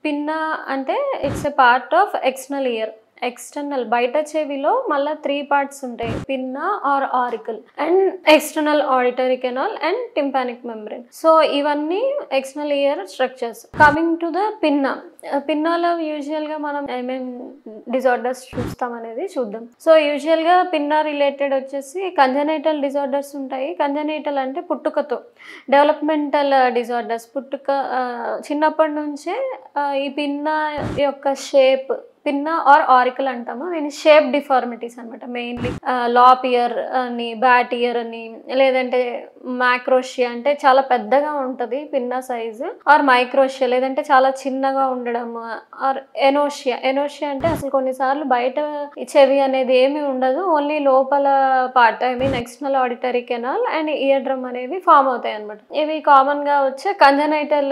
పిన్నా అంటే it's a part of external ear. External బయట చెవిలో మళ్ళా 3 పార్ట్స్ ఉంటాయి. Pinna or auricle and external auditory canal and tympanic membrane. So ఇవన్నీ external ear structures. Coming to the pinna. పిన్నాలో usual గా మనం ఏమేం డిజార్డర్స్ చూస్తాం అనేది చూద్దాం. సో యూజువల్ గా పిన్నా రిలేటెడ్ వచ్చేసి కంజనైటల్ డిజార్డర్స్ ఉంటాయి. కంజనైటల్ అంటే పుట్టుకతో, డెవలప్మెంటల్ డిజార్డర్స్ చిన్నప్పటి నుంచే ఈ పిన్నా యొక్క షేప్, పిన్నా ఆర్ ఆరికల్ అంటాము. దీని షేప్ డిఫార్మిటీస్ అనమాట. మెయిన్లీ లాప్ ఇయర్ అని, బ్యాట్ ఇయర్ అని, లేదంటే మ్యాక్రోషియా అంటే చాలా పెద్దగా ఉంటుంది పిన్నా సైజు, ఆర్ మైక్రోషియా లేదంటే చాలా చిన్నగా ఉండడం, ఆర్ ఎనోషియా. ఎనోషియా అంటే అసలు కొన్నిసార్లు బయట చెవి అనేది ఏమి ఉండదు, ఓన్లీ లోపల part, I mean external auditory canal and ear drum అనేవి ఫామ్ అవుతాయి అనమాట. ఇవి కామన్ గా వచ్చే congenital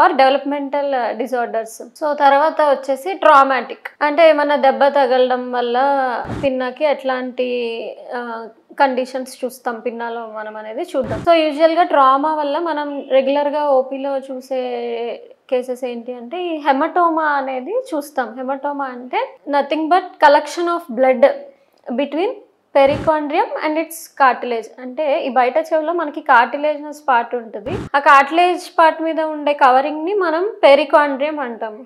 or developmental disorders. So తర్వాత వచ్చేసి ట్రామాటిక్ అంటే ఏమన్నా దెబ్బ తగలడం వల్ల పిన్నాకి ఎట్లాంటి కండిషన్స్ చూస్తాం పిన్నాలో మనం అనేది చూద్దాం. సో యూజువల్గా ట్రామా వల్ల మనం రెగ్యులర్గా ఓపీలో చూసే కేసెస్ ఏంటి అంటే ఈ హెమటోమా అనేది చూస్తాం. హెమటోమా అంటే nothing but collection of blood between perichondrium and its cartilage. అంటే ఈ బయట చెవిలో మనకి కార్టిలేజినస్ పార్ట్ ఉంటుంది. ఆ కార్టిలేజ్ పార్ట్ మీద ఉండే కవరింగ్ ని మనం పెరికాండ్రియం అంటాము.